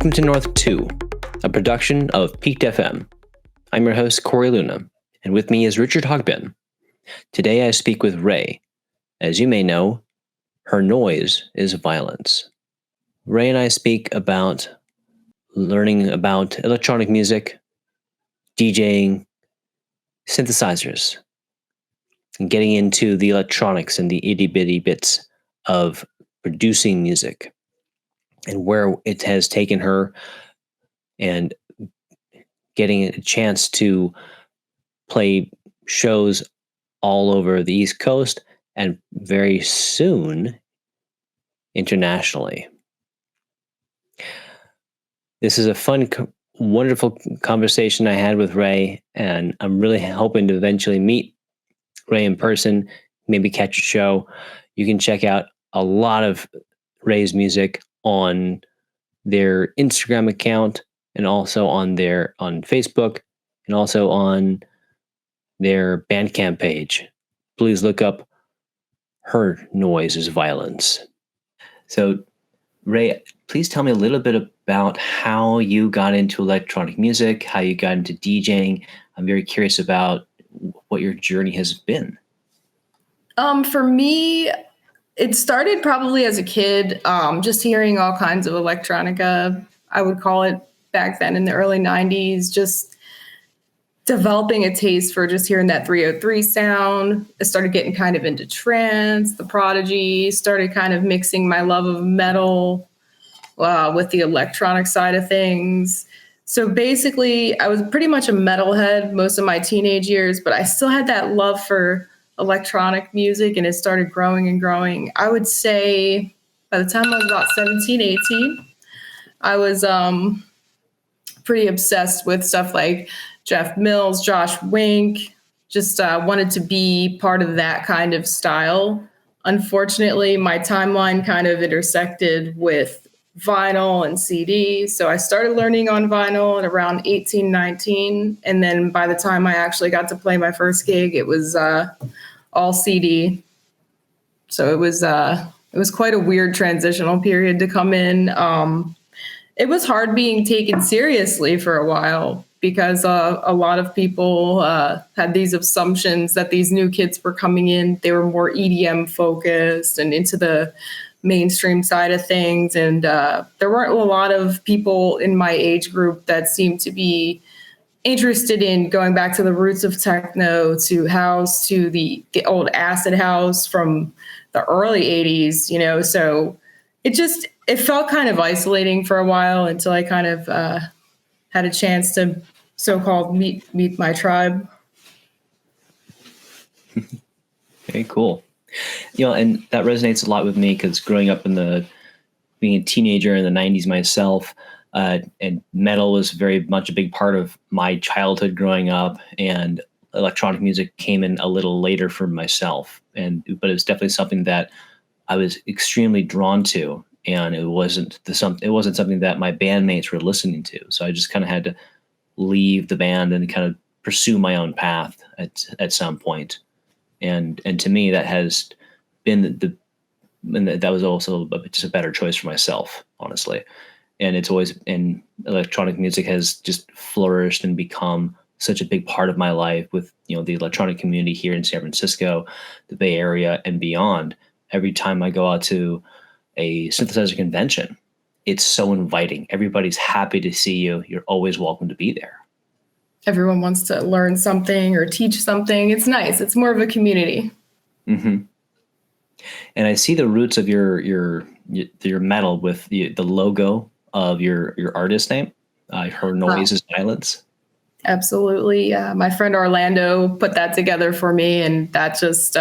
Welcome to North², a production of Piqued FM. I'm your host, Korey Luna, and with me is Richard Hogbin. Today I speak with Raye. As you may know, her noise is violence. Raye and I speak about learning about electronic music, DJing, synthesizers, and getting into the electronics and the itty-bitty bits of producing music and where it has taken her and getting a chance to play shows all over the East Coast and very soon internationally. This is a fun, wonderful conversation I had with Raye, and I'm really hoping to eventually meet Raye in person, maybe catch a show. You can check out a lot of Raye's music on their Instagram account and also on Facebook and also on their Bandcamp page. Please look up Her Noise is Violence. So, Raye, please tell me a little bit about how you got into electronic music, how you got into DJing. I'm very curious about what your journey has been. For me, it started probably as a kid, just hearing all kinds of electronica, I would call it back then in the early 90s, just developing a taste for just hearing that 303 sound. I started getting kind of into trance, The Prodigy, started kind of mixing my love of metal with the electronic side of things. So basically, I was pretty much a metalhead most of my teenage years, but I still had that love for electronic music, and it started growing and growing. I would say by the time I was about 17, 18, I was pretty obsessed with stuff like Jeff Mills, Josh Wink, just wanted to be part of that kind of style. Unfortunately, my timeline kind of intersected with vinyl and CD. So I started learning on vinyl at around 18, 19. And then by the time I actually got to play my first gig, it was all CD. So it was quite a weird transitional period to come in. It was hard being taken seriously for a while because a lot of people had these assumptions that these new kids were coming in. They were more EDM focused and into the mainstream side of things. And there weren't a lot of people in my age group that seemed to be interested in going back to the roots of techno, to house, to the old acid house from the early 80s, so it felt kind of isolating for a while until I kind of had a chance to so-called meet my tribe. Very cool. And that resonates a lot with me because growing up being a teenager in the 90s myself, and metal was very much a big part of my childhood growing up, and electronic music came in a little later for myself. But it was definitely something that I was extremely drawn to, and it wasn't something that my bandmates were listening to. So I just kind of had to leave the band and kind of pursue my own path at some point. And to me, that has been that was also just a better choice for myself, honestly. And electronic music has just flourished and become such a big part of my life with, the electronic community here in San Francisco, the Bay Area, and beyond. Every time I go out to a synthesizer convention, it's so inviting. Everybody's happy to see you. You're always welcome to be there. Everyone wants to learn something or teach something. It's nice. It's more of a community. Mm-hmm. And I see the roots of your metal with the logo of your artist name. Her Noise is Violence. Absolutely. My friend Orlando put that together for me, and that just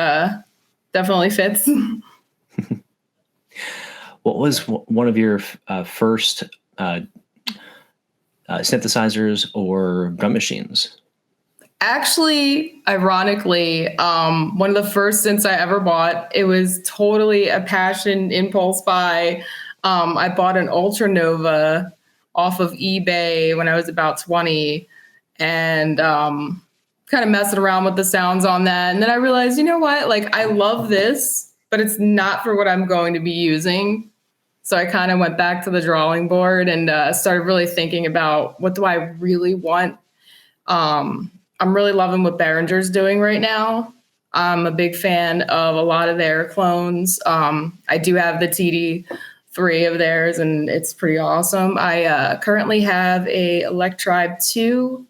definitely fits. What was one of your first synthesizers or drum machines? Actually, ironically, one of the first synths I ever bought, it was totally a passion impulse buy. I bought an Ultranova off of eBay when I was about 20, and kind of messing around with the sounds on that. And then I realized, you know what? Like, I love this, but it's not for what I'm going to be using. So I kind of went back to the drawing board and started really thinking about what do I really want. I'm really loving what Behringer's doing right now. I'm a big fan of a lot of their clones. I do have the TD3 of theirs, and it's pretty awesome. I currently have a Electribe 2,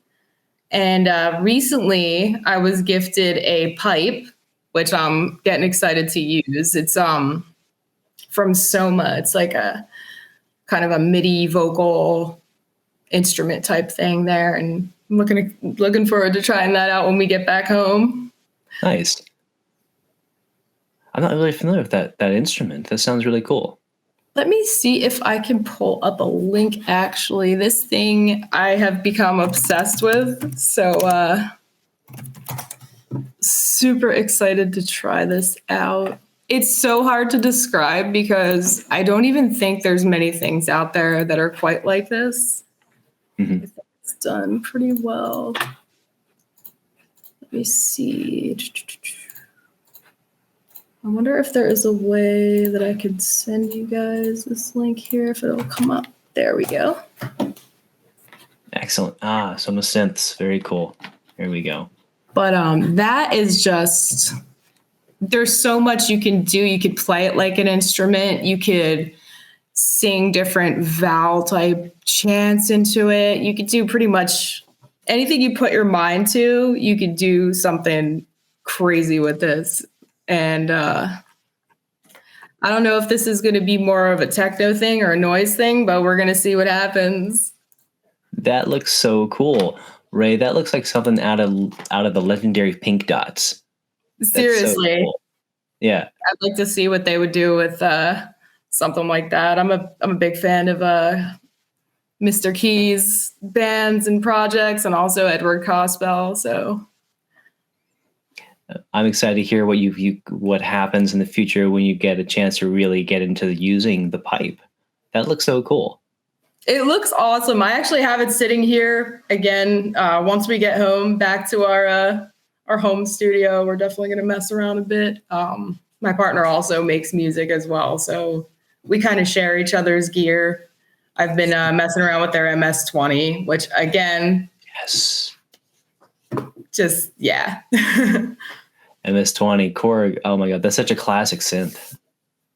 and recently I was gifted a pipe, which I'm getting excited to use. It's from Soma. It's like a kind of a MIDI vocal instrument type thing there, and I'm looking forward to trying that out when we get back home. Nice. I'm not really familiar with that instrument. That sounds really cool. Let me see if I can pull up a link. Actually, this thing I have become obsessed with. So super excited to try this out. It's so hard to describe because I don't even think there's many things out there that are quite like this. Mm-hmm. It's done pretty well. Let me see. I wonder if there is a way that I could send you guys this link here, if it'll come up. There we go. Excellent. Soma synths. Very cool. Here we go. But that is just, there's so much you can do. You could play it like an instrument. You could sing different vowel type chants into it. You could do pretty much anything you put your mind to. You could do something crazy with this. And I don't know if this is going to be more of a techno thing or a noise thing, but we're going to see what happens. That looks so cool. Raye, that looks like something out of the legendary Pink Dots. Seriously. So cool. Yeah. I'd like to see what they would do with something like that. I'm a big fan of Mr. Key's bands and projects, and also Edward Cospel. So I'm excited to hear what happens in the future when you get a chance to really get into using the pipe. That looks so cool. It looks awesome. I actually have it sitting here again. Once we get home back to our home studio, we're definitely going to mess around a bit. My partner also makes music as well, so we kind of share each other's gear. I've been messing around with their MS-20, which again, yes, just yeah. MS-20, Korey. Oh my God, that's such a classic synth.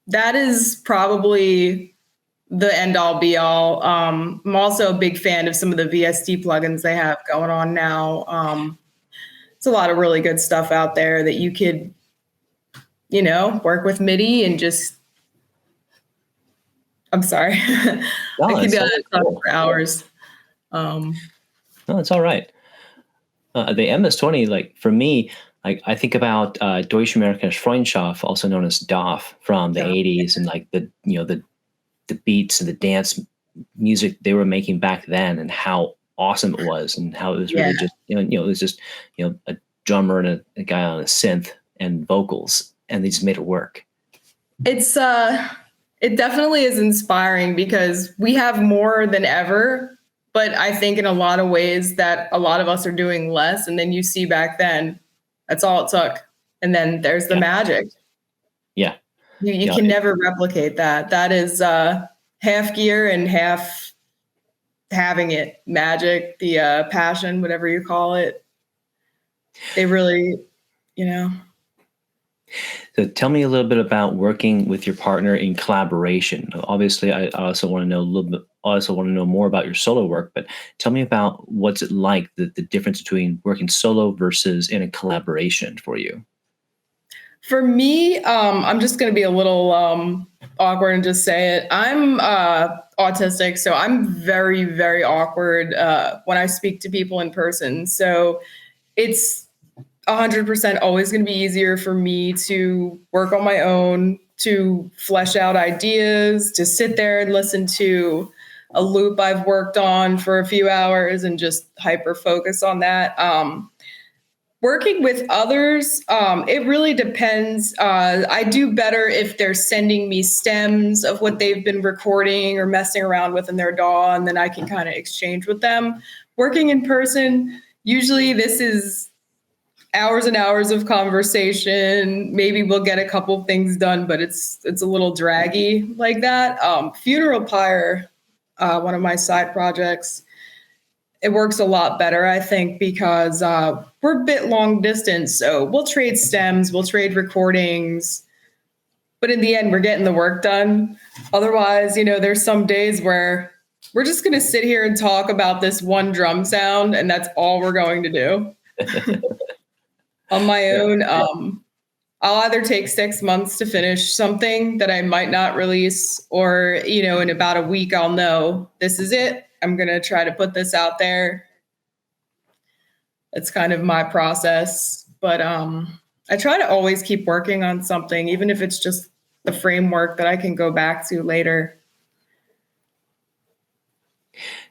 That is probably the end all be all. I'm also a big fan of some of the VST plugins they have going on now. It's a lot of really good stuff out there that you could, work with MIDI and just. I'm sorry. No, I could talk cool. for hours. No, it's all right. The MS-20, like for me, like I think about Deutsche Amerikanische Freundschaft, also known as DOF, from the 80s, and like the beats and the dance music they were making back then, and how awesome it was, and how it was really just it was just a drummer and a guy on a synth and vocals, and they just made it work. It's it definitely is inspiring because we have more than ever, but I think in a lot of ways that a lot of us are doing less. And then you see back then, that's all it took. And then there's the magic. Yeah. You can never replicate that. That is half gear and half having it. Magic, the passion, whatever you call it. They really, So tell me a little bit about working with your partner in collaboration. Obviously, I also want to know a little bit. I also want to know more about your solo work, but tell me about what's it like, the difference between working solo versus in a collaboration for you. For me, I'm just going to be a little awkward and just say it. I'm autistic, so I'm very, very awkward when I speak to people in person. So it's 100% always going to be easier for me to work on my own, to flesh out ideas, to sit there and listen to a loop I've worked on for a few hours and just hyper focus on that. Working with others, it really depends. I do better if they're sending me stems of what they've been recording or messing around with in their DAW, and then I can kind of exchange with them. Working in person, usually this is hours and hours of conversation. Maybe we'll get a couple things done, but it's a little draggy like that. Funeral Pyre, one of my side projects, it works a lot better, I think, because we're a bit long distance. So we'll trade stems, we'll trade recordings, but in the end, we're getting the work done. Otherwise, there's some days where we're just going to sit here and talk about this one drum sound, and that's all we're going to do. On my own, I'll either take 6 months to finish something that I might not release, or, in about a week, I'll know this is it. I'm going to try to put this out there. It's kind of my process, but I try to always keep working on something, even if it's just the framework that I can go back to later.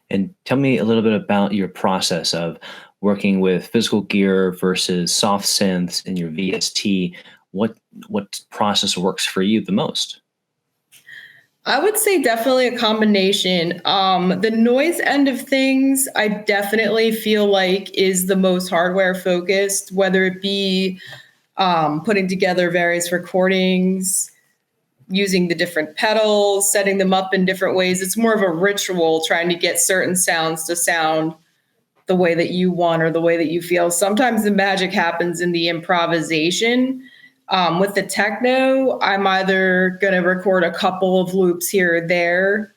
And tell me a little bit about your process of working with physical gear versus soft synths in your VST. What process works for you the most? I would say definitely a combination. The noise end of things, I definitely feel like is the most hardware focused, whether it be putting together various recordings, using the different pedals, setting them up in different ways. It's more of a ritual trying to get certain sounds to sound the way that you want or the way that you feel. Sometimes the magic happens in the improvisation. With the techno, I'm either going to record a couple of loops here or there,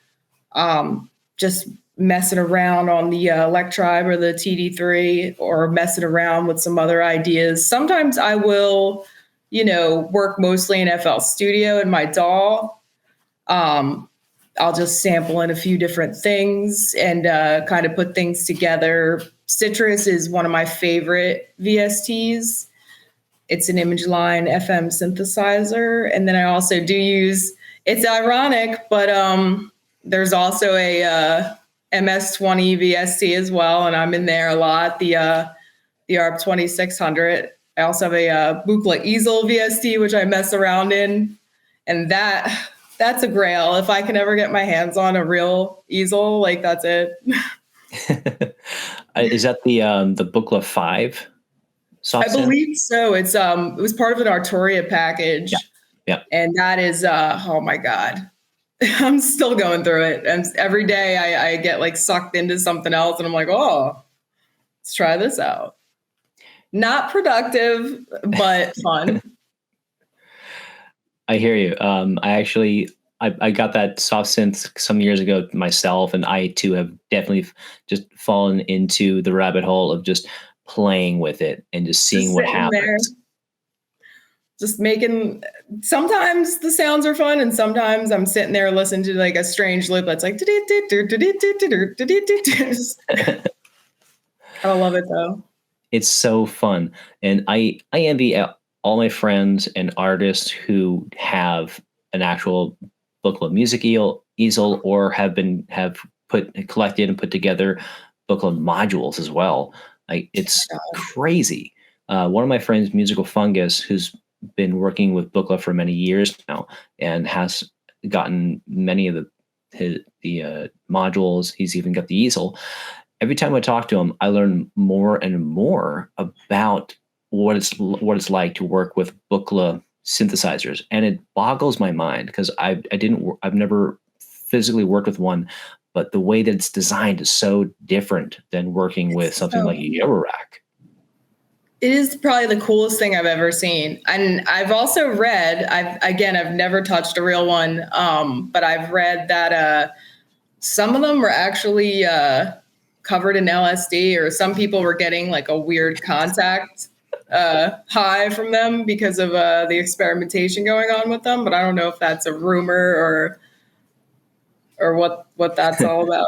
just messing around on the Electribe or the TD3, or messing around with some other ideas. Sometimes I will, work mostly in FL Studio in my DAW. I'll just sample in a few different things and kind of put things together. Citrus is one of my favorite VSTs. It's an Image Line FM synthesizer. And then I also do use, it's ironic, but there's also a MS-20 VST as well, and I'm in there a lot, the ARP 2600. I also have a Buchla easel VST, which I mess around in. And that's a grail. If I can ever get my hands on a real easel, like, that's it. Is that the Buchla 5? I believe so. It's it was part of an Arturia package. Yeah. And that is oh my God. I'm still going through it. And every day I get like sucked into something else, and I'm like, oh, let's try this out. Not productive, but fun. I hear you. I got that soft synth some years ago myself, and I too have definitely just fallen into the rabbit hole of just playing with it and just seeing what happens. There, just making, sometimes the sounds are fun, and sometimes I'm sitting there listening to like a strange loop that's like, I love it though. It's so fun. And I envy all my friends and artists who have an actual Buchla music easel, or have collected and put together Buchla modules as well. Like, it's crazy. One of my friends, Musical Fungus, who's been working with Buchla for many years now and has gotten many of the modules. He's even got the easel. Every time I talk to him, I learn more and more about what it's like to work with Buchla synthesizers, and it boggles my mind because I've never physically worked with one, but the way that it's designed is so different than working with something like a Eurorack. It is probably the coolest thing I've ever seen. And I've also read, I've never touched a real one, but I've read that some of them were actually covered in LSD, or some people were getting like a weird contact high from them because of the experimentation going on with them. But I don't know if that's a rumor or what that's all about.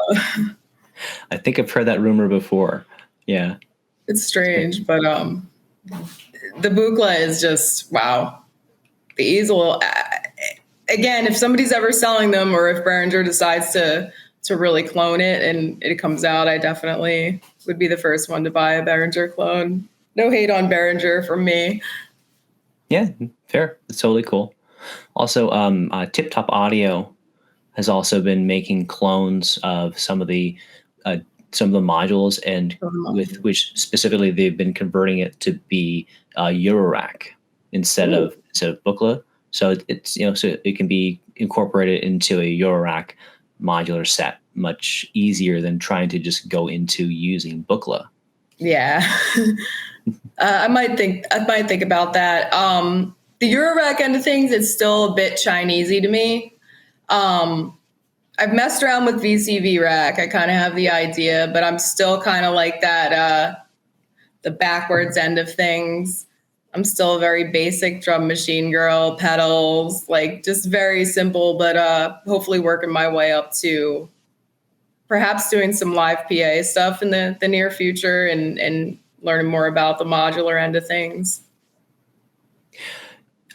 I think I've heard that rumor before. Yeah. It's strange, but the Buchla is just, wow. The easel, again, if somebody's ever selling them, or if Behringer decides to really clone it and it comes out, I definitely would be the first one to buy a Behringer clone. No hate on Behringer from me. Yeah, fair. It's totally cool. Also, Tip Top Audio has also been making clones of some of the some of the modules, and with which specifically they've been converting it to be Eurorack instead of booklet. So it's so it can be incorporated into a Eurorack modular set much easier than trying to just go into using booklet. Yeah. I might think about that. The Eurorack end of things, it's still a bit Chinesey to me. I've messed around with VCV rack. I kind of have the idea, but I'm still kind of like that, the backwards end of things. I'm still a very basic drum machine girl, pedals, like just very simple, but hopefully working my way up to perhaps doing some live PA stuff in the near future and learning more about the modular end of things.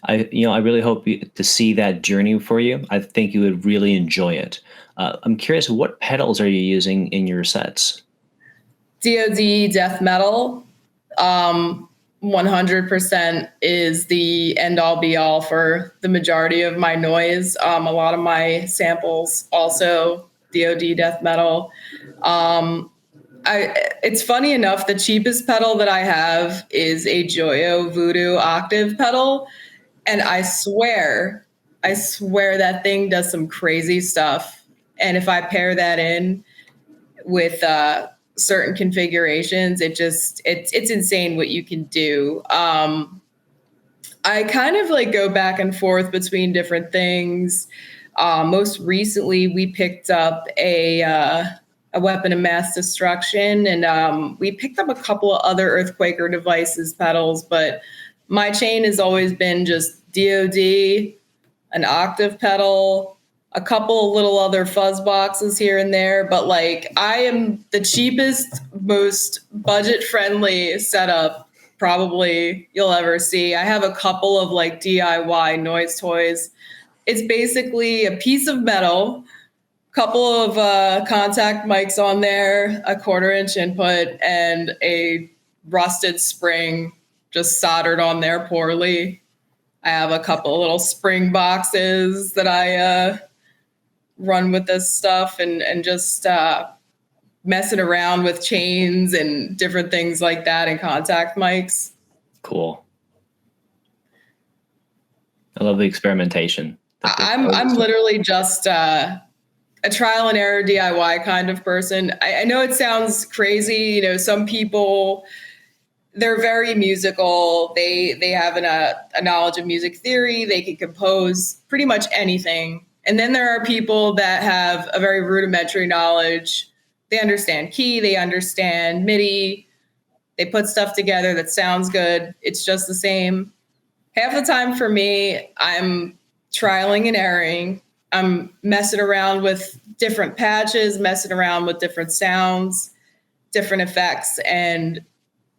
I really hope to see that journey for you. I think you would really enjoy it. I'm curious, what pedals are you using in your sets? DoD death metal, 100% is the end all be all for the majority of my noise. A lot of my samples also DoD death metal. It's funny enough, the cheapest pedal that I have is a Joyo Voodoo octave pedal. And I swear that thing does some crazy stuff. And if I pair that in with certain configurations, it's insane what you can do. I kind of like go back and forth between different things. Most recently, we picked up a weapon of mass destruction, and we picked up a couple of other Earthquaker devices pedals, but my chain has always been just DoD, an octave pedal, a couple little other fuzz boxes here and there. But like, I am the cheapest, most budget friendly setup probably you'll ever see. I have a couple of like DIY noise toys. It's basically a piece of metal, couple of contact mics on there, a 1/4-inch input, and a rusted spring just soldered on there poorly. I have a couple little spring boxes that I run with this stuff, and just messing around with chains and different things like that and contact mics. Cool. I love the experimentation. I'm literally just a trial and error DIY kind of person. I know it sounds crazy. Some people, they're very musical. They have a knowledge of music theory. They can compose pretty much anything. And then there are people that have a very rudimentary knowledge. They understand key. They understand MIDI. They put stuff together that sounds good. It's just the same. Half the time for me, I'm trialing and erroring. I'm messing around with different patches, messing around with different sounds, different effects. And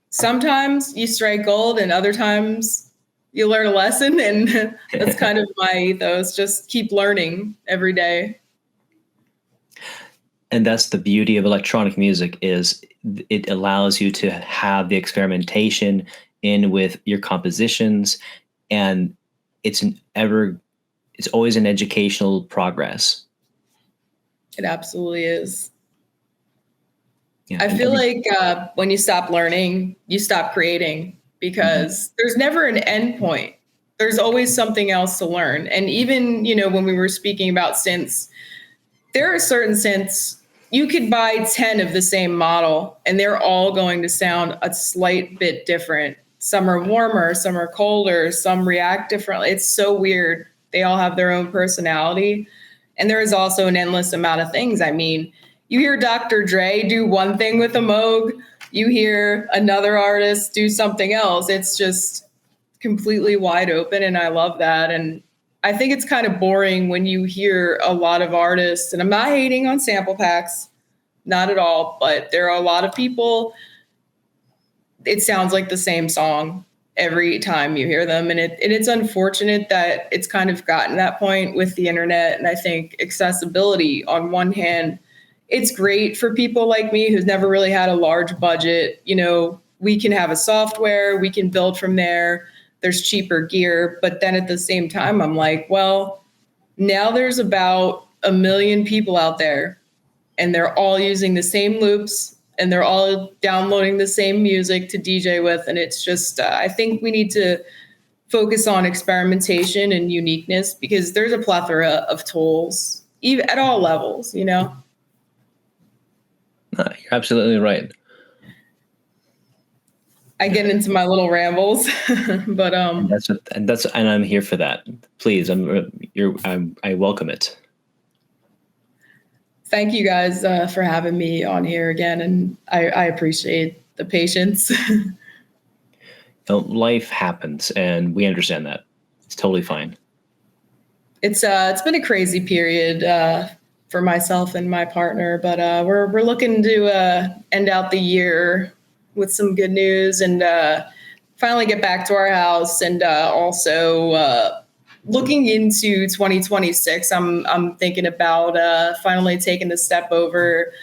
sometimes you strike gold and other times you learn a lesson. And that's kind of my ethos. Just keep learning every day. And that's the beauty of electronic music, is it allows you to have the experimentation in with your compositions, and it's always an educational progress. It absolutely is. Yeah, I feel like when you stop learning, you stop creating, because there's never an end point. There's always something else to learn. And even, when we were speaking about synths, there are certain synths, you could buy 10 of the same model and they're all going to sound a slight bit different. Some are warmer, some are colder, some react differently. It's so weird. They all have their own personality. And there is also an endless amount of things. I mean, you hear Dr. Dre do one thing with a Moog, you hear another artist do something else. It's just completely wide open, and I love that. And I think it's kind of boring when you hear a lot of artists, and I'm not hating on sample packs, not at all, but there are a lot of people, it sounds like the same song every time you hear them. And it's unfortunate that it's kind of gotten that point with the internet. And I think accessibility, on one hand, it's great for people like me who's never really had a large budget. We can have a software, we can build from there. There's cheaper gear. But then at the same time, I'm like, well, now there's about 1 million people out there, and they're all using the same loops, and they're all downloading the same music to DJ with. And it's just, I think we need to focus on experimentation and uniqueness, because there's a plethora of tools, even at all levels, you know? You're absolutely right. I get into my little rambles, but and I'm here for that. Please, I welcome it. Thank you guys for having me on here again, and I appreciate the patience. Life happens, and we understand that. It's totally fine. It's been a crazy period for myself and my partner, but we're looking to end out the year with some good news and finally get back to our house, and also looking into 2026. I'm thinking about finally taking the step over.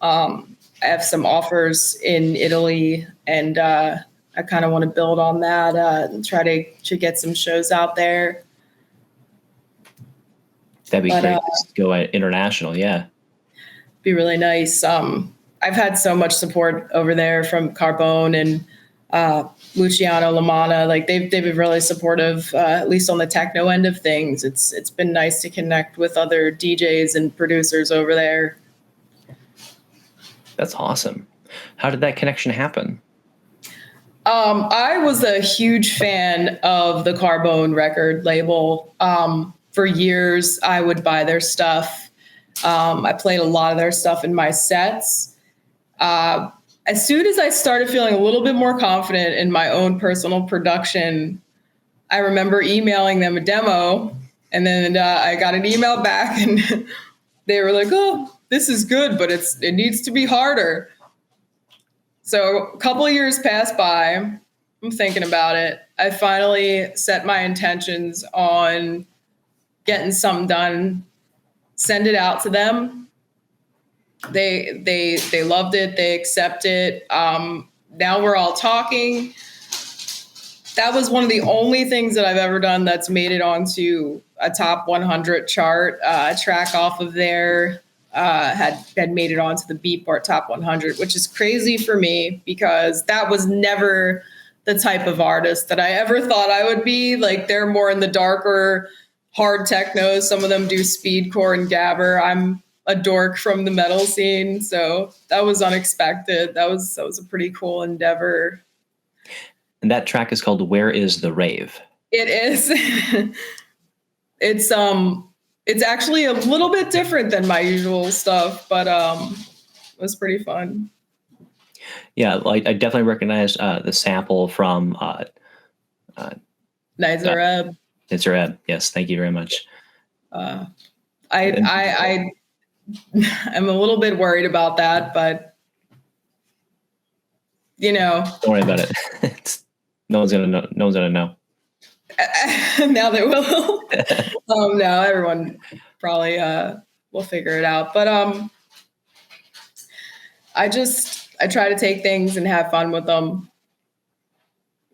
I have some offers in Italy, and I kind of want to build on that and try to get some shows out there. That'd be great to go international. Yeah. Be really nice. I've had so much support over there from Carbone and Luciano Lamana. Like they've been really supportive, at least on the techno end of things. It's been nice to connect with other DJs and producers over there. That's awesome. How did that connection happen? I was a huge fan of the Carbone record label. For years, I would buy their stuff. I played a lot of their stuff in my sets. As soon as I started feeling a little bit more confident in my own personal production, I remember emailing them a demo, and then I got an email back, and they were like, "Oh, this is good, but it needs to be harder." So a couple of years passed by. I'm thinking about it. I finally set my intentions on getting something done, send it out to them. They loved it. They accept it. Now we're all talking. That was one of the only things that I've ever done that's made it onto a top 100 chart. A track off of there had made it onto the Beatport top 100, which is crazy for me because that was never the type of artist that I ever thought I would be. Like they're more in the darker, hard techno. Some of them do speedcore and gabber. I'm a dork from the metal scene, so that was unexpected. That was a pretty cool endeavor. And that track is called "Where Is the Rave?" It is. It's actually a little bit different than my usual stuff, but it was pretty fun. Yeah, like I definitely recognize the sample from Nizareb. Nizareb. Yes, thank you very much. I'm a little bit worried about that, but you know, don't worry about it. No one's gonna know. No one's gonna know. Now they will. No, everyone probably will figure it out. But I try to take things and have fun with them.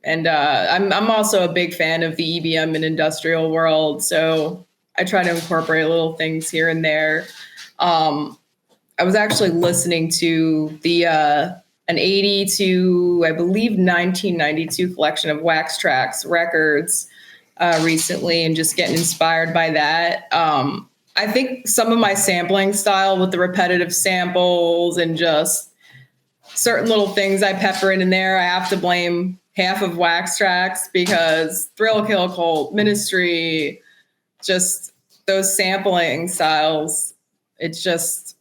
And I'm also a big fan of the EBM and industrial world, so I try to incorporate little things here and there. I was actually listening to an 80 to, I believe, 1992 collection of Wax Trax records recently, and just getting inspired by that. I think some of my sampling style with the repetitive samples and just certain little things I pepper in there, I have to blame half of Wax Trax, because Thrill Kill Cult, Ministry, just those sampling styles, it's just,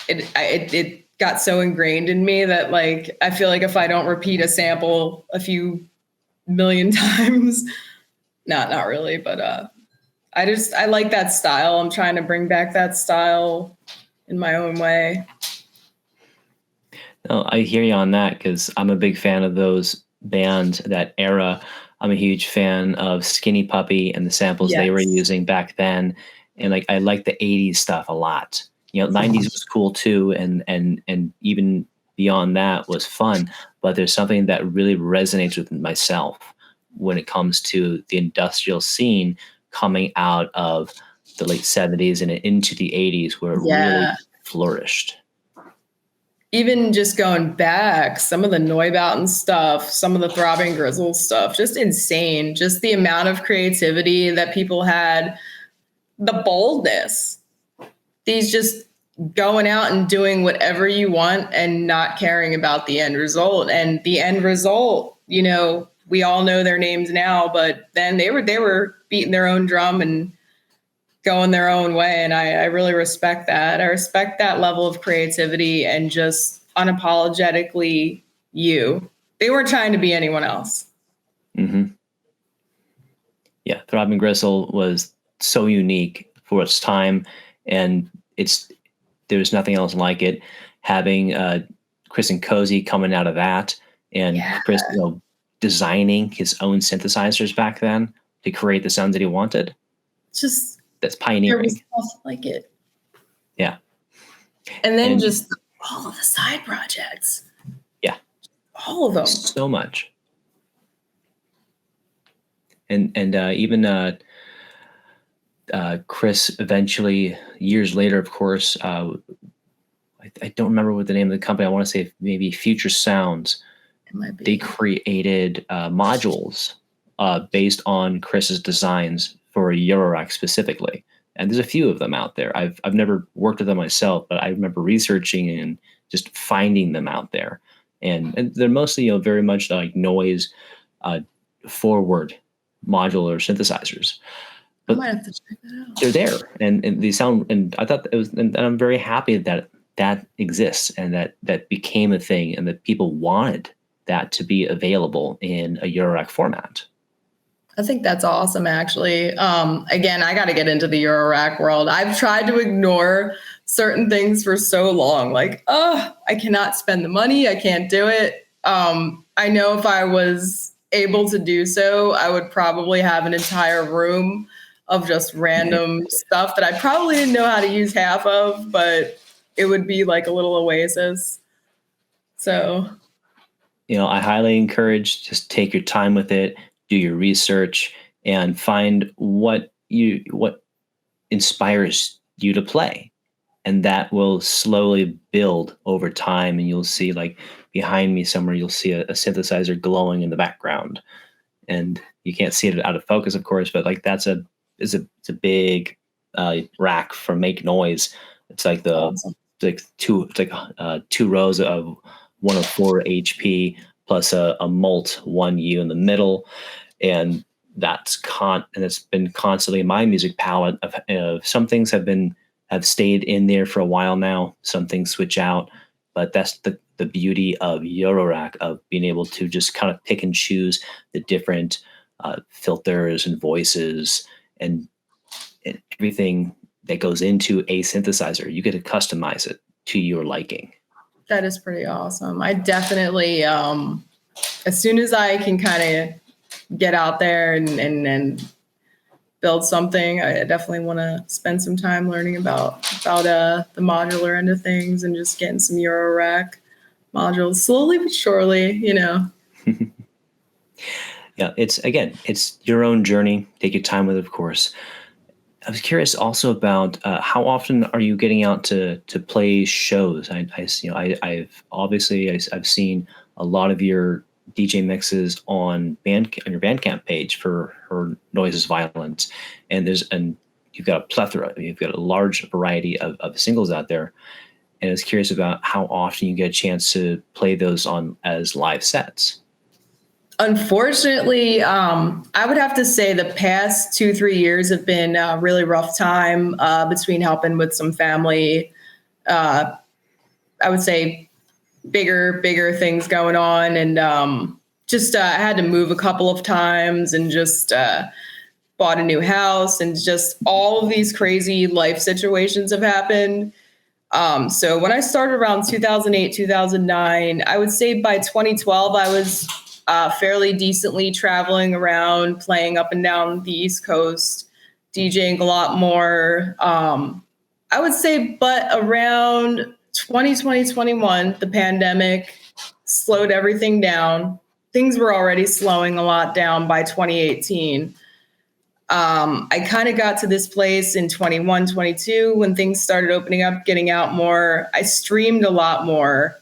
it got so ingrained in me that like, I feel like if I don't repeat a sample a few million times, not really, but I like that style. I'm trying to bring back that style in my own way. No, I hear you on that, because I'm a big fan of those bands, that era. I'm a huge fan of Skinny Puppy and the samples they were using back then. And like, I like the 80s stuff a lot. You know, 90s was cool too. And even beyond that was fun, but there's something that really resonates with myself when it comes to the industrial scene coming out of the late 70s and into the 80s, where it really flourished. even just going back, some of the Neubauten stuff, some of the Throbbing Grizzle stuff, just insane. Just the amount of creativity that people had, the boldness. These just going out and doing whatever you want and not caring about the end result. And the end result, you know, we all know their names now, but then they were beating their own drum and going their own way. And I really respect that. I respect that level of creativity and just unapologetically you. They weren't trying to be anyone else. Mm-hmm. Yeah, Throbbing Gristle was so unique for its time, and there's nothing else like it. Having Chris and Cozy coming out of that, and Chris, designing his own synthesizers back then to create the sounds that he wanted. Just that's pioneering. There was stuff like it. Yeah. And then just all of the side projects. Yeah. All of them. So much. And even Chris eventually, years later, of course, I don't remember what the name of the company, I want to say maybe Future Sounds. It might be. They created modules based on Chris's designs for Eurorack specifically. And there's a few of them out there. I've never worked with them myself, but I remember researching and just finding them out there. And they're mostly, very much like noise forward modular synthesizers. But I might have to check that out. they're there, and they sound. And I thought it was, and I'm very happy that exists and that became a thing, and that people wanted that to be available in a Eurorack format. I think that's awesome, actually. Again, I got to get into the Eurorack world. I've tried to ignore certain things for so long. Like, I cannot spend the money. I can't do it. I know if I was able to do so, I would probably have an entire room of just random stuff that I probably didn't know how to use half of, but it would be like a little oasis. So, I highly encourage, just take your time with it, do your research, and find what inspires you to play. And that will slowly build over time. And you'll see, like behind me somewhere, you'll see a synthesizer glowing in the background. And you can't see it out of focus, of course, but like it's a big rack for Make Noise. It's like two rows of 104 HP plus a Mult 1U in the middle, and it's been constantly in my music palette. Of some things have stayed in there for a while now. Some things switch out, but that's the beauty of Eurorack, of being able to just kind of pick and choose the different filters and voices and everything that goes into a synthesizer. You get to customize it to your liking. That is pretty awesome. I definitely, as soon as I can kind of get out there and build something, I definitely want to spend some time learning about the modular end of things and just getting some Eurorack modules slowly but surely, Yeah, it's your own journey. Take your time with it, of course. I was curious also about how often are you getting out to play shows? I've seen a lot of your DJ mixes on your Bandcamp page for Noises Violence, and you've got a plethora. You've got a large variety of singles out there, and I was curious about how often you get a chance to play those as live sets. Unfortunately, I would have to say the past 2-3 years have been a really rough time between helping with some family. I would say bigger things going on, and I had to move a couple of times, and just bought a new house, and just all of these crazy life situations have happened. So when I started around 2008, 2009, I would say by 2012, I was fairly decently traveling around, playing up and down the East Coast, DJing a lot more. I would say, but around 2020, 21, the pandemic slowed everything down. Things were already slowing a lot down by 2018. I kind of got to this place in 21, 22 when things started opening up, getting out more. I streamed a lot more.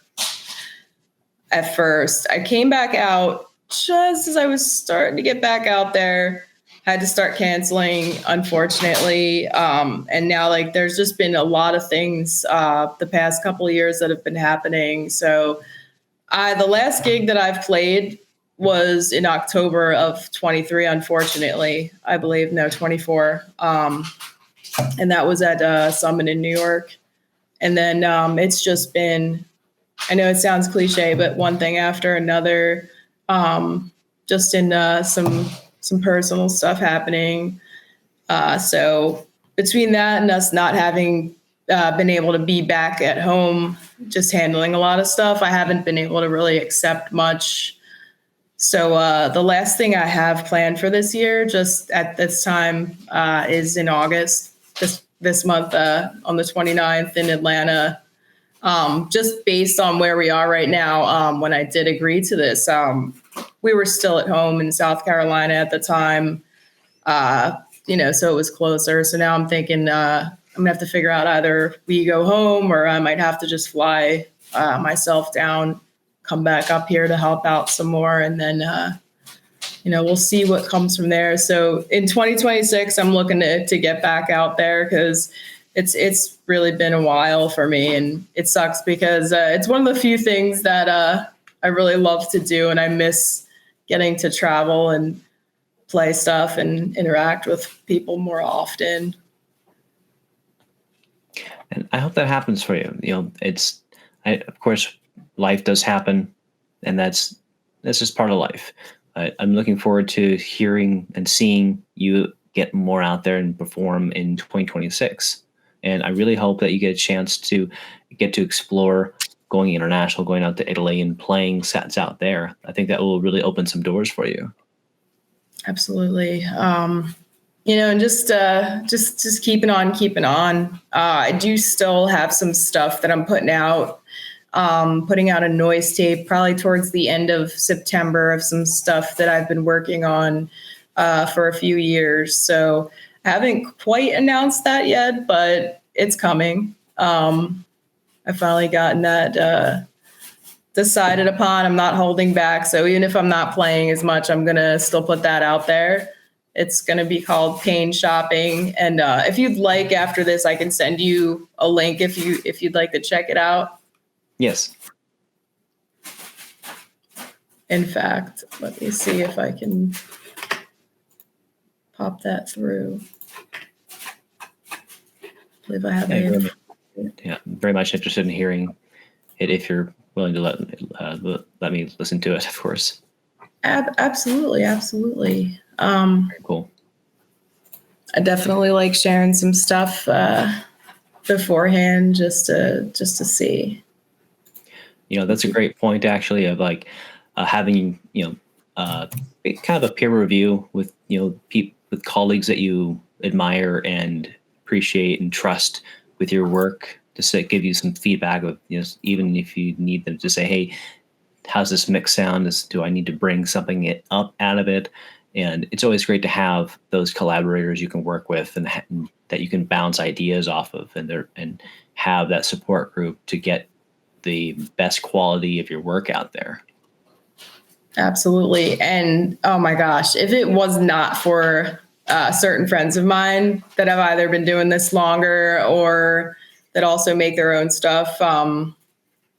at first. I came back out just as I was starting to get back out there. Had to start canceling, unfortunately. And now, like, there's just been a lot of things the past couple of years that have been happening. So the last gig that I've played was in October of 23, unfortunately, I believe. No, 24. And that was at Summit in New York. And then it's just been, I know it sounds cliche, but one thing after another, just in some personal stuff happening. So between that and us not having been able to be back at home, just handling a lot of stuff, I haven't been able to really accept much. So the last thing I have planned for this year, just at this time, is in August, this month, on the 29th in Atlanta. Just based on where we are right now, when I did agree to this, we were still at home in South Carolina at the time, so it was closer. So now I'm thinking I'm gonna have to figure out either we go home or I might have to just fly myself down, come back up here to help out some more, and then we'll see what comes from there. So in 2026, I'm looking to get back out there because it's really been a while for me, and it sucks because it's one of the few things that I really love to do, and I miss getting to travel and play stuff and interact with people more often. And I hope that happens for you. Of course, life does happen, and that's just part of life. I'm looking forward to hearing and seeing you get more out there and perform in 2026. And I really hope that you get a chance to get to explore going international, going out to Italy and playing sets out there. I think that will really open some doors for you. Absolutely. And just keeping on. I do still have some stuff that I'm putting out a noise tape probably towards the end of September of some stuff that I've been working on for a few years. So I haven't quite announced that yet, but it's coming. I've finally gotten that decided upon. I'm not holding back. So even if I'm not playing as much, I'm going to still put that out there. It's going to be called Pain Shopping. And if you'd like, after this, I can send you a link if you'd like to check it out. Yes. In fact, let me see if I can pop that through. I believe I have it. Yeah, very much interested in hearing it if you're willing to let me listen to it, of course. Absolutely. Very cool. I definitely like sharing some stuff beforehand just to see. That's a great point, actually, of like having kind of a peer review with with colleagues that you admire and appreciate and trust with your work, to give you some feedback of even if you need them to say, hey, how's this mix sound? Do I need to bring something up out of it? And it's always great to have those collaborators you can work with and that you can bounce ideas off of, and have that support group to get the best quality of your work out there. Absolutely. And oh my gosh, if it was not for certain friends of mine that have either been doing this longer or that also make their own stuff,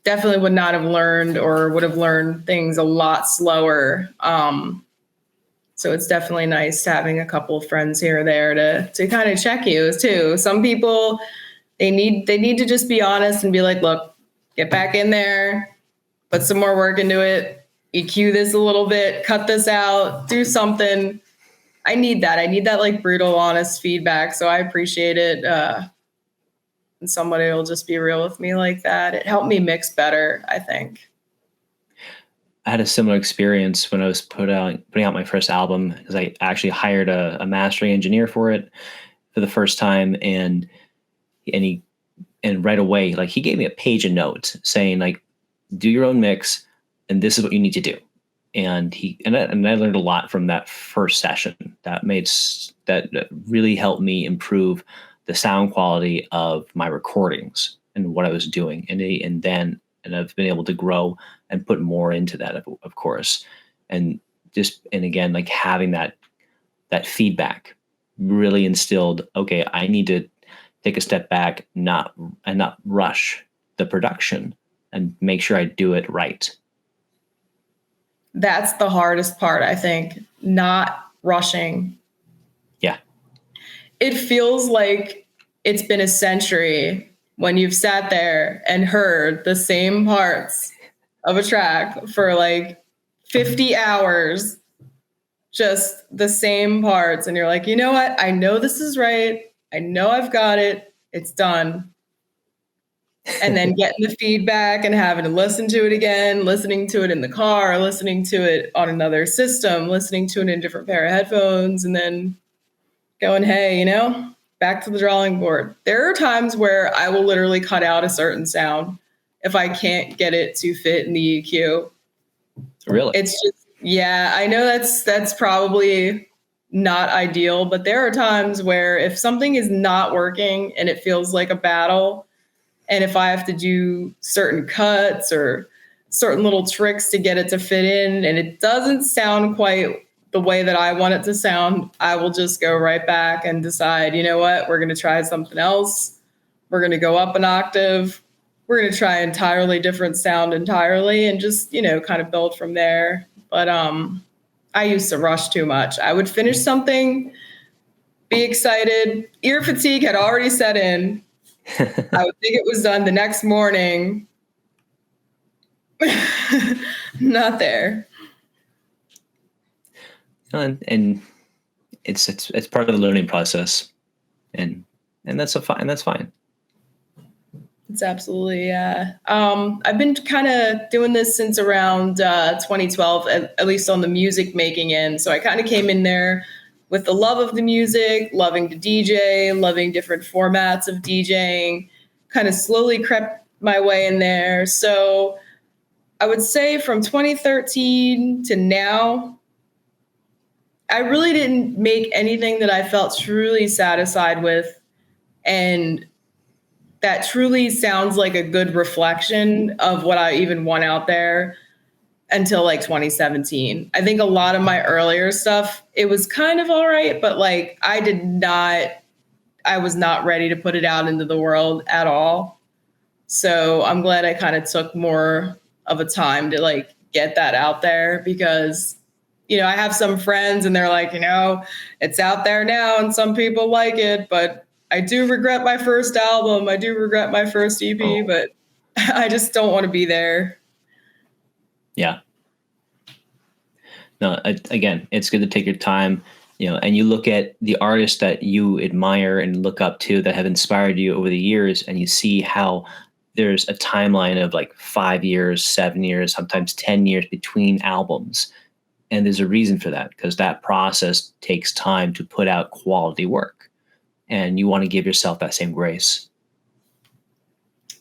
definitely would not have learned or would have learned things a lot slower. So it's definitely nice having a couple of friends here or there to kind of check you too. Some people, they need to just be honest and be like, look, get back in there, put some more work into it, EQ this a little bit, cut this out, do something. I need that like brutal, honest feedback. So I appreciate it. And somebody will just be real with me like that. It helped me mix better, I think. I had a similar experience when I was putting out my first album, because I actually hired a mastering engineer for it for the first time, and right away, like, he gave me a page of notes saying, like, do your own mix, and this is what you need to do. And I learned a lot from that first session. That really helped me improve the sound quality of my recordings and what I was doing. And then and I've been able to grow and put more into that, of course. And again, like having that feedback really instilled, okay, I need to take a step back, not rush the production and make sure I do it right. That's the hardest part, I think, not rushing. Yeah. It feels like it's been a century when you've sat there and heard the same parts of a track for like 50 hours, just the same parts. And you're like, you know what? I know this is right. I know I've got it. It's done. And then getting the feedback and having to listen to it again, listening to it in the car, listening to it on another system, listening to it in a different pair of headphones, and then going, hey, you know, back to the drawing board. There are times where I will literally cut out a certain sound if I can't get it to fit in the EQ. Really? It's just, yeah, I know that's probably not ideal, but there are times where if something is not working and it feels like a battle, and if I have to do certain cuts or certain little tricks to get it to fit in and it doesn't sound quite the way that I want it to sound, I will just go right back and decide, you know what, we're going to try something else. We're going to go up an octave. We're going to try entirely different sound entirely and just, you know, kind of build from there. But I used to rush too much. I would finish something, be excited. Ear fatigue had already set in. I would think it was done the next morning. Not there. And it's part of the learning process, and that's fine. It's absolutely, yeah. I've been kind of doing this since around 2012, at least on the music making end. So I kind of came in there with the love of the music, loving to DJ, loving different formats of DJing, kind of slowly crept my way in there. So I would say from 2013 to now, I really didn't make anything that I felt truly satisfied with and that truly sounds like a good reflection of what I even want out there until like 2017. I think a lot of my earlier stuff, it was kind of all right, but like I was not ready to put it out into the world at all. So I'm glad I kind of took more of a time to like get that out there because, you know, I have some friends and they're like, you know, it's out there now and some people like it, but I do regret my first album. I do regret my first EP, but I just don't want to be there. Yeah. No, again, it's good to take your time, you know, and you look at the artists that you admire and look up to that have inspired you over the years, and you see how there's a timeline of like 5 years, 7 years, sometimes 10 years between albums. And there's a reason for that, because that process takes time to put out quality work. And you want to give yourself that same grace.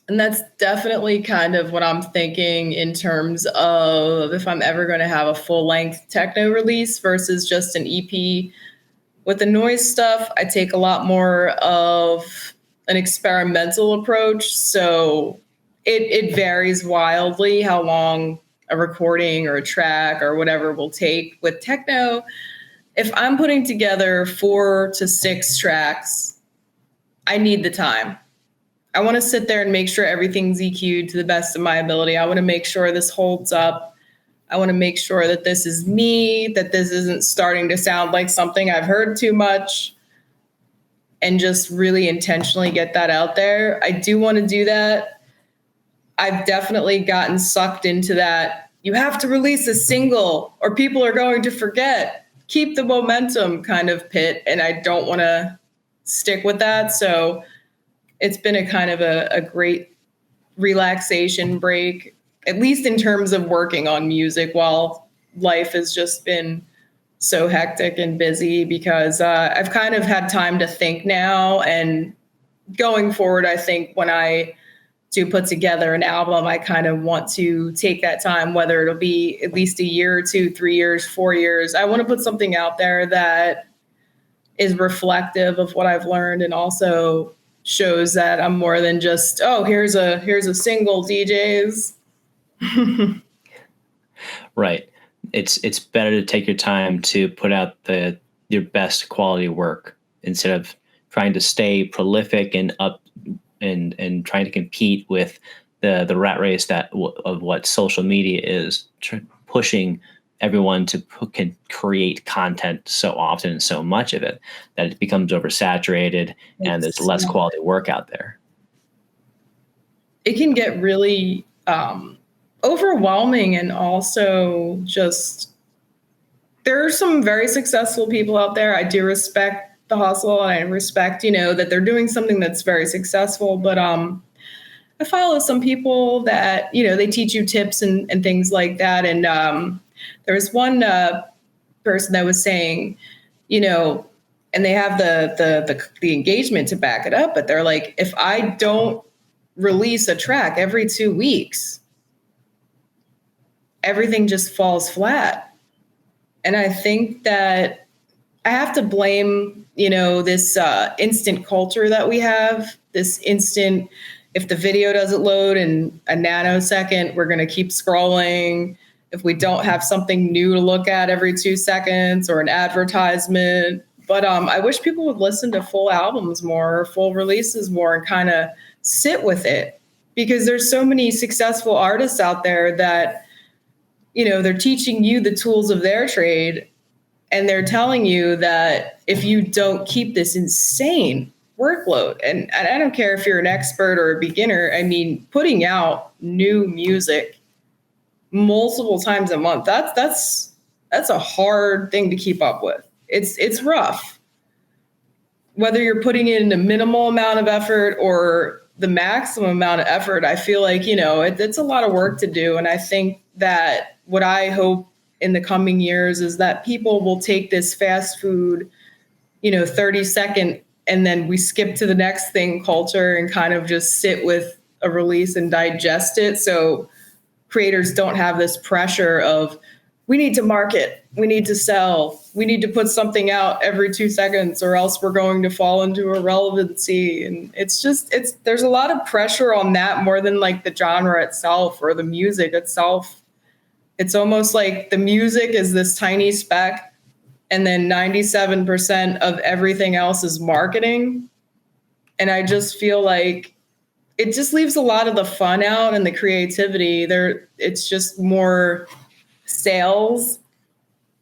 And that's definitely kind of what I'm thinking in terms of if I'm ever going to have a full-length techno release versus just an EP. With the noise stuff, I take a lot more of an experimental approach. So it varies wildly how long a recording or a track or whatever will take. With techno, if I'm putting together 4 to 6 tracks, I need the time. I want to sit there and make sure everything's EQ'd to the best of my ability. I want to make sure this holds up. I want to make sure that this is me, that this isn't starting to sound like something I've heard too much, and just really intentionally get that out there. I do want to do that. I've definitely gotten sucked into that. You have to release a single or people are going to forget. Keep the momentum kind of pit. And I don't want to stick with that. So it's been a kind of a great relaxation break, at least in terms of working on music while life has just been so hectic and busy, because I've kind of had time to think now. And going forward, I think when I do put together an album, I kind of want to take that time, whether it'll be at least a year or 2, 3 years, 4 years. I want to put something out there that is reflective of what I've learned and also shows that I'm more than just, oh, here's a single, DJs. Right. It's better to take your time to put out your best quality work instead of trying to stay prolific and up and trying to compete with the rat race of what social media is, pushing everyone to can create content so often and so much of it that it becomes oversaturated and there's less quality work out there. It can get really overwhelming, and also just there are some very successful people out there. I do respect the hustle, and I respect, that they're doing something that's very successful. But I follow some people that, they teach you tips and things like that. And there was one person that was saying, and they have the engagement to back it up, but they're like, if I don't release a track every 2 weeks, everything just falls flat. And I think that I have to blame, this instant culture that we have, this instant, if the video doesn't load in a nanosecond, we're going to keep scrolling. If we don't have something new to look at every 2 seconds or an advertisement. But I wish people would listen to full albums more, full releases more, and kind of sit with it, because there's so many successful artists out there that, they're teaching you the tools of their trade, and they're telling you that if you don't keep this insane workload, and I don't care if you're an expert or a beginner, I mean, putting out new music multiple times a month, that's a hard thing to keep up with. It's rough. Whether you're putting in a minimal amount of effort or the maximum amount of effort, I feel like, it's a lot of work to do. And I think that what I hope in the coming years is that people will take this fast food, 30-second, and then we skip to the next thing culture and kind of just sit with a release and digest it. So creators don't have this pressure of, we need to market, we need to sell, we need to put something out every 2 seconds or else we're going to fall into irrelevancy. And there's a lot of pressure on that more than like the genre itself or the music itself. It's almost like the music is this tiny speck, and then 97% of everything else is marketing. And I just feel like it just leaves a lot of the fun out and the creativity there. It's just more sales.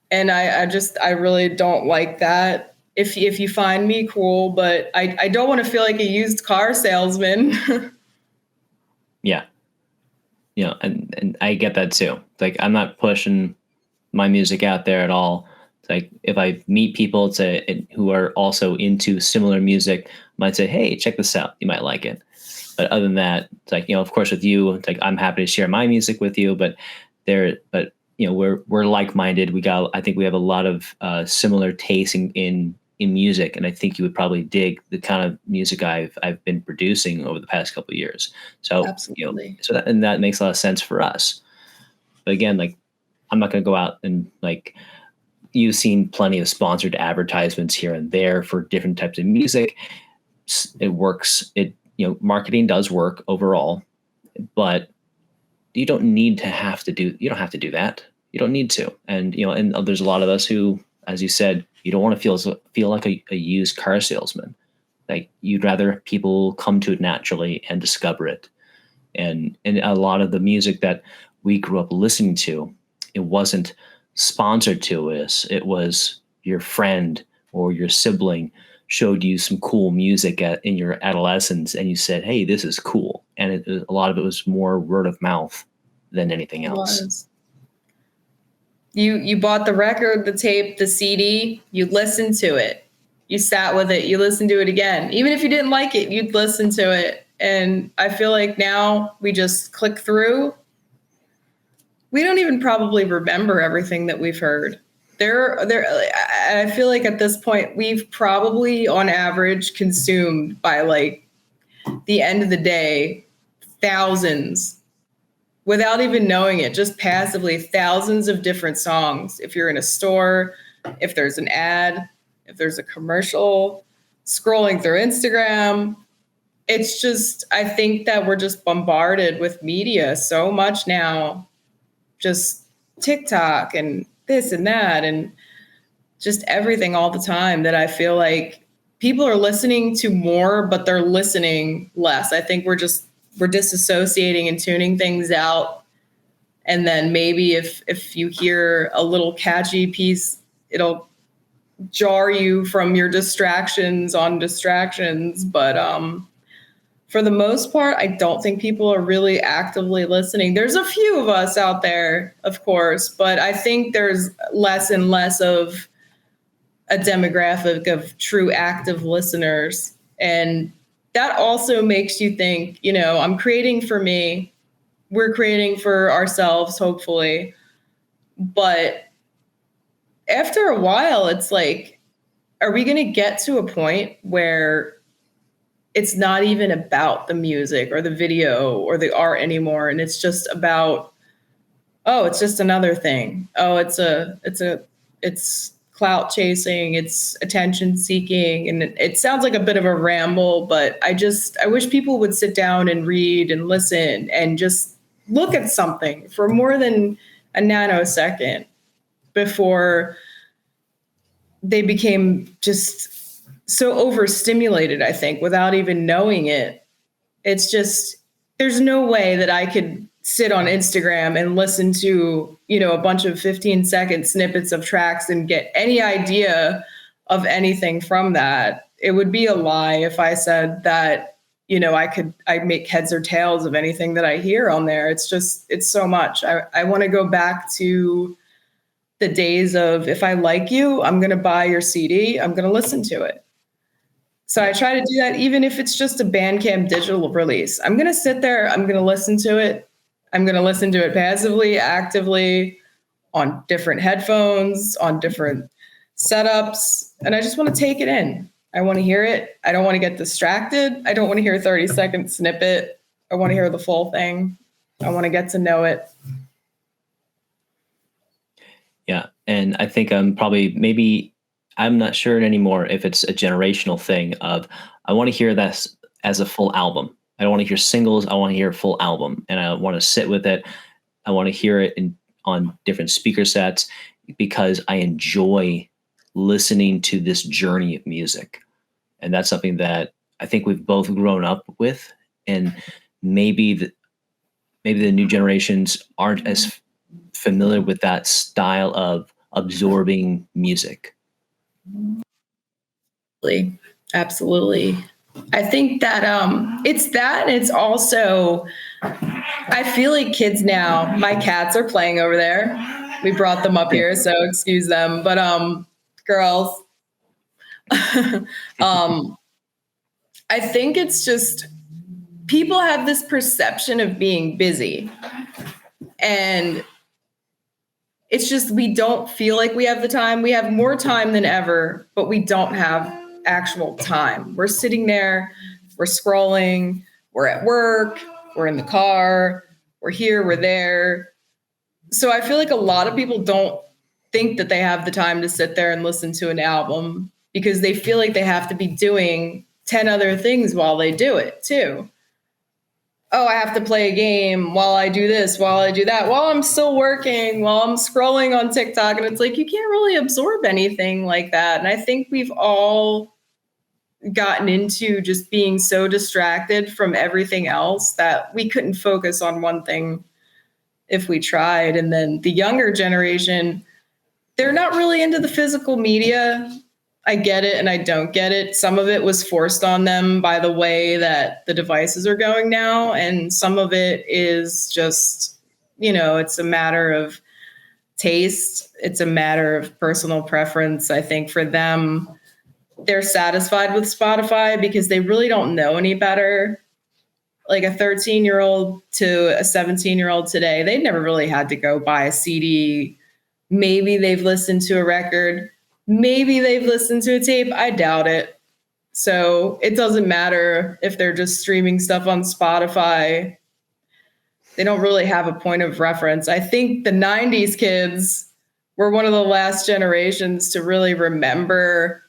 And I really don't like that. If you find me, cool, but I don't want to feel like a used car salesman. Yeah. And I get that too. Like, I'm not pushing my music out there at all. It's like, if I meet people who are also into similar music, I might say, hey, check this out, you might like it. But other than that, it's like, of course with you, it's like, I'm happy to share my music with you, but we're like-minded. I think we have a lot of similar tastes in music, and I think you would probably dig the kind of music I've been producing over the past couple of years. So, Absolutely. That makes a lot of sense for us. But again, like, I'm not going to go out and, like, you've seen plenty of sponsored advertisements here and there for different types of music. It works. Marketing does work overall, but you don't have to do that. You don't need to. And, and there's a lot of us who, as you said, you don't want to feel like a used car salesman. Like, you'd rather people come to it naturally and discover it. And a lot of the music that we grew up listening to, it wasn't sponsored to us. It was your friend or your sibling showed you some cool music in your adolescence, and you said, hey, this is cool. And a lot of it was more word of mouth than anything else. You bought the record, the tape, the CD, you listened to it. You sat with it, you listened to it again. Even if you didn't like it, you'd listen to it. And I feel like now we just click through. We don't even probably remember everything that we've heard. I feel like at this point, we've probably on average consumed by like the end of the day, thousands, without even knowing it, just passively, thousands of different songs. If you're in a store, if there's an ad, if there's a commercial, scrolling through Instagram, it's just, I think that we're just bombarded with media so much now, just TikTok and this and that, and just everything all the time, that I feel like people are listening to more, but they're listening less. I think we're disassociating and tuning things out. And then maybe if you hear a little catchy piece, it'll jar you from your distractions on distractions. But for the most part, I don't think people are really actively listening. There's a few of us out there, of course, but I think there's less and less of a demographic of true active listeners. And that also makes you think, you know, I'm creating for me, we're creating for ourselves, hopefully. But after a while, it's like, are we going to get to a point where it's not even about the music or the video or the art anymore, and it's just about, oh, it's just another thing. Oh, it's clout chasing, it's attention seeking. And it sounds like a bit of a ramble, but I wish people would sit down and read and listen and just look at something for more than a nanosecond before they became just so overstimulated, I think, without even knowing it. It's just, there's no way that I could sit on Instagram and listen to, you know, a bunch of 15-second snippets of tracks and get any idea of anything from that. It would be a lie if I said that, you know, I make heads or tails of anything that I hear on there. It's just, it's so much. I want to go back to the days of, if I like you, I'm going to buy your CD, I'm going to listen to it. So I try to do that, even if it's just a Bandcamp digital release. I'm going to sit there, I'm going to listen to it. I'm going to listen to it passively, actively, on different headphones, on different setups. And I just want to take it in. I want to hear it. I don't want to get distracted. I don't want to hear a 30-second snippet. I want to hear the full thing. I want to get to know it. Yeah. And I think I'm not sure anymore if it's a generational thing of, I want to hear this as a full album. I don't want to hear singles. I want to hear a full album, and I want to sit with it. I want to hear it on different speaker sets, because I enjoy listening to this journey of music. And that's something that I think we've both grown up with. And maybe the new generations aren't as familiar with that style of absorbing music. Absolutely. I think that it's that, and it's also, I feel like kids now, my cats are playing over there. We brought them up here, so excuse them. But girls, I think it's just, people have this perception of being busy, and it's just, we don't feel like we have the time. We have more time than ever, but we don't have actual time. We're sitting there, we're scrolling, we're at work, we're in the car, we're here, we're there. So I feel like a lot of people don't think that they have the time to sit there and listen to an album, because they feel like they have to be doing 10 other things while they do it too. Oh, I have to play a game while I do this, while I do that, while I'm still working, while I'm scrolling on TikTok. And it's like, you can't really absorb anything like that. And I think we've all gotten into just being so distracted from everything else that we couldn't focus on one thing if we tried. And then the younger generation, they're not really into the physical media. I get it and I don't get it. Some of it was forced on them by the way that the devices are going now. And some of it is just, you know, it's a matter of taste. It's a matter of personal preference. I think for them, they're satisfied with Spotify because they really don't know any better. Like a 13-year-old to a 17-year-old today, they never really had to go buy a CD. Maybe they've listened to a record. Maybe they've listened to a tape. I doubt it. So it doesn't matter if they're just streaming stuff on Spotify. They don't really have a point of reference. I think the 90s kids were one of the last generations to really remember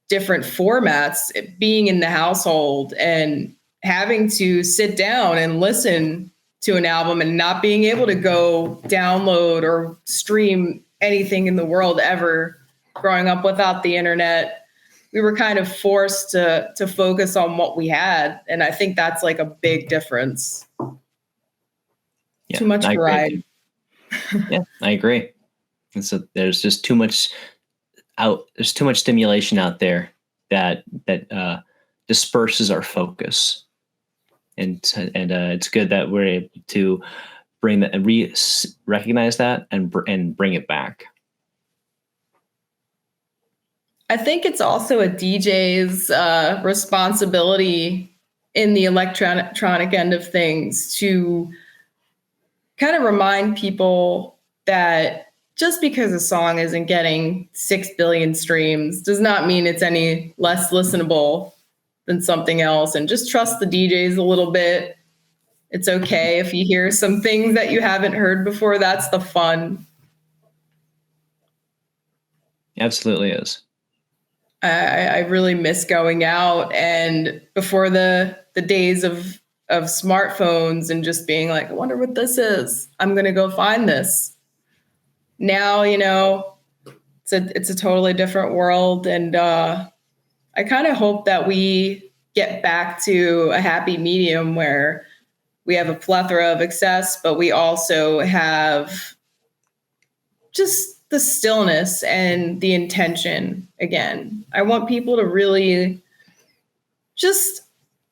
different formats, being in the household and having to sit down and listen to an album and not being able to go download or stream anything in the world ever. Growing up without the internet, we were kind of forced to focus on what we had. And I think that's like a big difference. Yeah, Too much variety. Yeah, I agree. And so there's just too much there's too much stimulation out there that disperses our focus. And it's good that we're able to bring that and recognize that and bring it back. I think it's also a DJ's responsibility in the electronic end of things to kind of remind people that just because a song isn't getting 6 billion streams does not mean it's any less listenable than something else. And just trust the DJs a little bit. It's okay if you hear some things that you haven't heard before. That's the fun. Absolutely is. I really miss going out, and before the days of smartphones and just being like, I wonder what this is. I'm going to go find this. Now, it's a totally different world. And I kind of hope that we get back to a happy medium where we have a plethora of access, but we also have just the stillness and the intention again. I want people to really just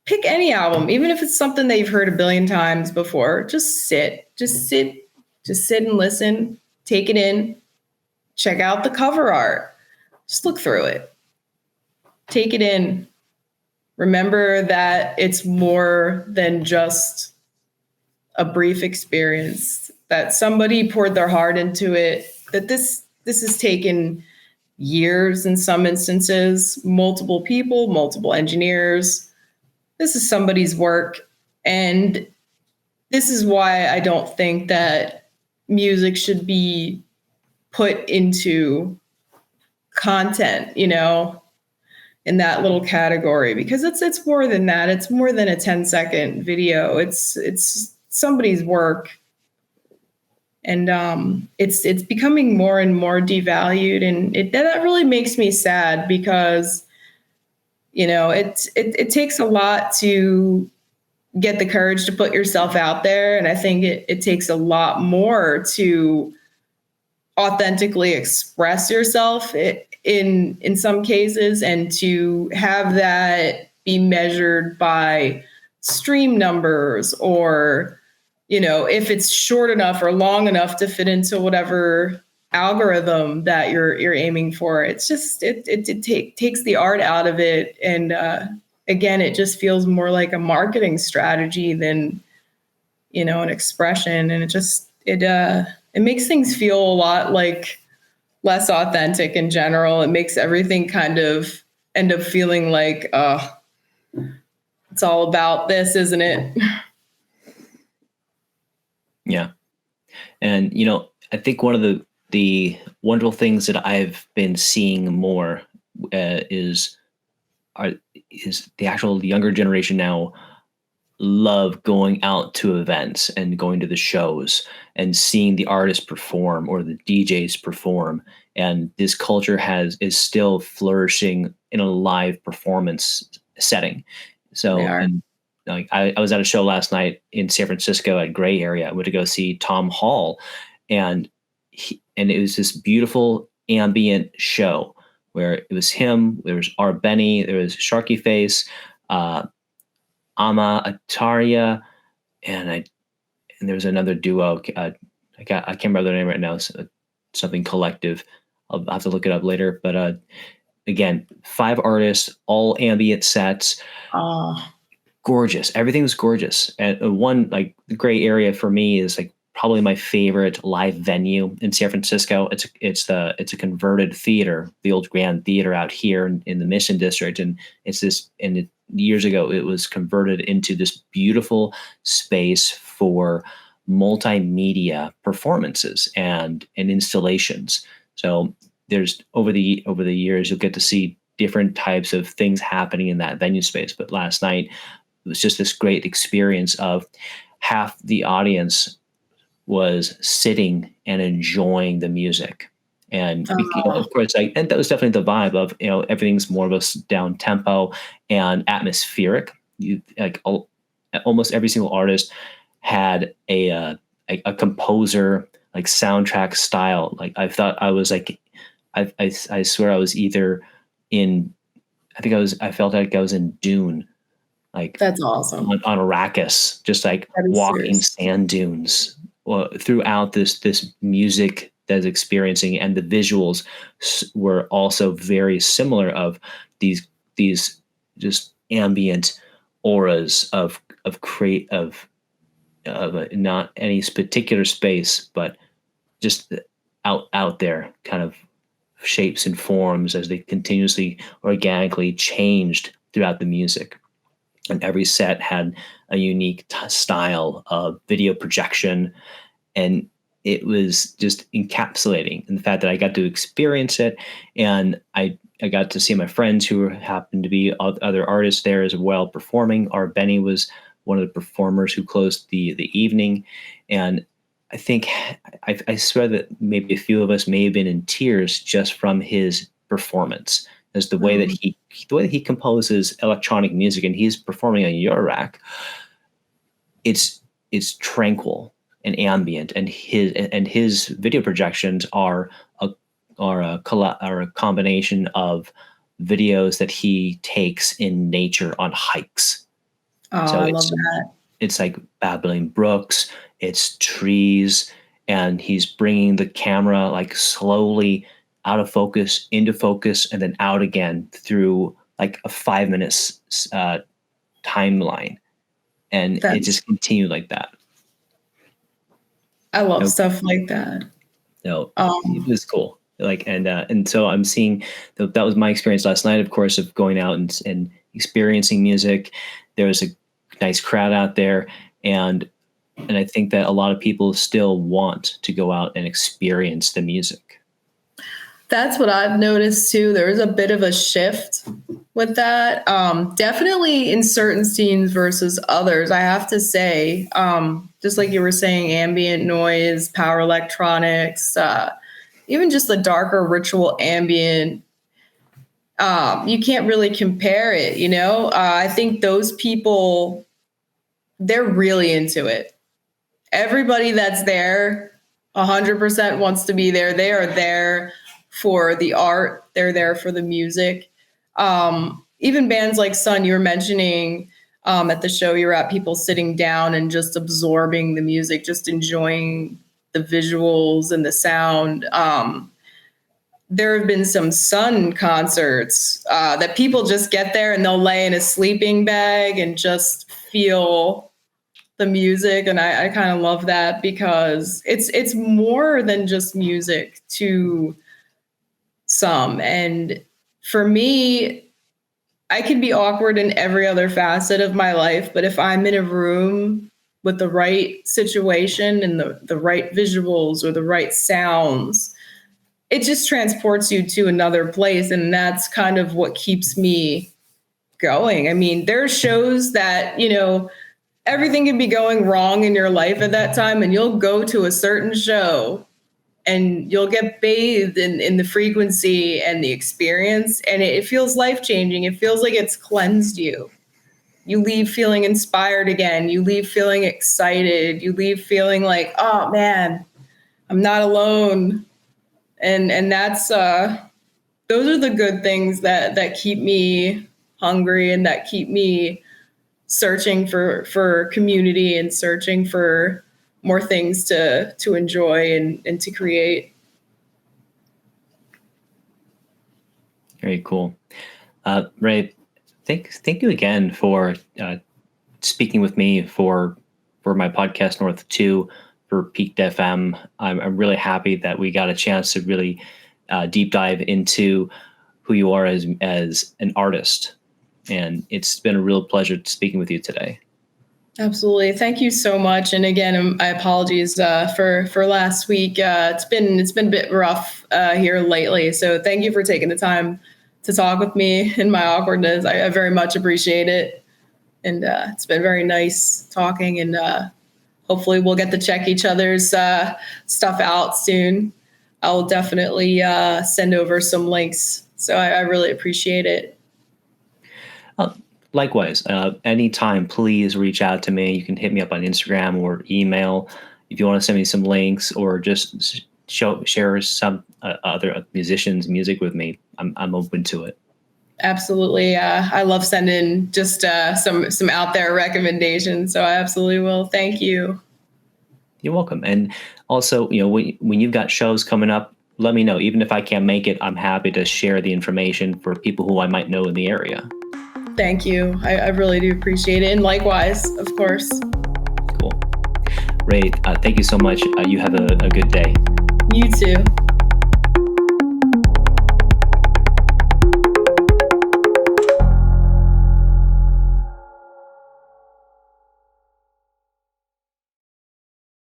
pick any album, even if it's something that you've heard a billion times before. Just sit and listen, take it in, check out the cover art, just look through it, take it in. Remember that it's more than just a brief experience, that somebody poured their heart into it, that this has taken years in some instances, multiple people, multiple engineers. This is somebody's work. And this is why I don't think that music should be put into content, in that little category, because it's more than that. It's more than a 10-second video. It's somebody's work. And it's becoming more and more devalued, and that really makes me sad, because it takes a lot to get the courage to put yourself out there, and I think it takes a lot more to authentically express yourself in some cases, and to have that be measured by stream numbers, or if it's short enough or long enough to fit into whatever algorithm that you're aiming for. It's just it takes the art out of it, and again, it just feels more like a marketing strategy than an expression, and it makes things feel a lot like less authentic in general. It makes everything kind of end up feeling like it's all about this, isn't it? Yeah. And, I think one of the wonderful things that I've been seeing more is the actual younger generation now love going out to events and going to the shows and seeing the artists perform or the DJs perform. And this culture is still flourishing in a live performance setting. So, and like I was at a show last night in San Francisco at Raye area. I went to go see Tom Hall, and it was this beautiful ambient show where it was him, there was Art Benny, there was Sharky Face, Ama Ataria, and there was another duo. I can't remember their name right now. Something Collective. I'll have to look it up later. But again, 5 artists, all ambient sets. Gorgeous. Everything was gorgeous. And one like the gray area for me is like probably my favorite live venue in San Francisco. It's a converted theater, the old Grand Theater out here in the Mission District, and years ago it was converted into this beautiful space for multimedia performances and installations. So there's over the years you'll get to see different types of things happening in that venue space. But last night, was just this great experience of half the audience was sitting and enjoying the music. And of course, and that was definitely the vibe of, everything's more of a down tempo and atmospheric. You like almost every single artist had a composer like soundtrack style. Like I thought I was like, I swear I was either in, I felt like I was in Dune, like That's awesome. on Arrakis, just like walking sand dunes throughout this music that's experiencing, and the visuals were also very similar of these just ambient auras of not any particular space, but just out there kind of shapes and forms as they continuously organically changed throughout the music. And every set had a unique style of video projection, and it was just encapsulating. And the fact that I got to experience it, and I got to see my friends who happened to be other artists there as well performing. Our Benny was one of the performers who closed the evening, and I think I swear that maybe a few of us may have been in tears just from his performance, as the way that he composes electronic music, and he's performing on Eurorack. It's tranquil and ambient, and his video projections are a combination of videos that he takes in nature on hikes. So I love that. It's like babbling brooks, it's trees, and he's bringing the camera like slowly out of focus, into focus, and then out again through like a 5 minutes timeline. And it just continued like that. I love stuff like that. No, it was cool. Like, and so I'm seeing that was my experience last night, of course, of going out and experiencing music. There was a nice crowd out there, and I think that a lot of people still want to go out and experience the music. That's what I've noticed too. There is a bit of a shift with that. Definitely in certain scenes versus others, I have to say, just like you were saying, ambient noise, power electronics, even just the darker ritual ambient, you can't really compare it, I think those people, they're really into it. Everybody that's there 100% wants to be there. They are there for the art. They're there for the music. Even bands like Sun, you were mentioning at the show you were at, people sitting down and just absorbing the music, just enjoying the visuals and the sound. There have been some Sun concerts that people just get there and they'll lay in a sleeping bag and just feel the music. And I kind of love that, because it's more than just music to some. And for me, I can be awkward in every other facet of my life, but if I'm in a room with the right situation and the right visuals or the right sounds, it just transports you to another place. And that's kind of what keeps me going. I mean, there are shows that, everything can be going wrong in your life at that time, and you'll go to a certain show and you'll get bathed in the frequency and the experience, and it feels life-changing. It feels like it's cleansed you. You leave feeling inspired again. You leave feeling excited. You leave feeling like, oh man, I'm not alone. And that's those are the good things that keep me hungry and that keep me searching for community and searching for more things to enjoy and to create. Very cool. Raye, thank you again for speaking with me for my podcast North² for Piqued FM. I'm really happy that we got a chance to really deep dive into who you are as an artist. And it's been a real pleasure speaking with you today. Absolutely. Thank you so much. And again, I apologize for last week. It's been a bit rough here lately. So thank you for taking the time to talk with me in my awkwardness. I very much appreciate it. And it's been very nice talking, and hopefully we'll get to check each other's stuff out soon. I'll definitely send over some links. So I really appreciate it. Likewise, anytime, please reach out to me. You can hit me up on Instagram or email if you want to send me some links, or just share some other musicians' music with me. I'm open to it. Absolutely. I love sending just some out there recommendations. So I absolutely will. Thank you. You're welcome. And also, when you've got shows coming up, let me know. Even if I can't make it, I'm happy to share the information for people who I might know in the area. Thank you. I really do appreciate it. And likewise, of course. Cool. Raye, thank you so much. You have a good day. You too.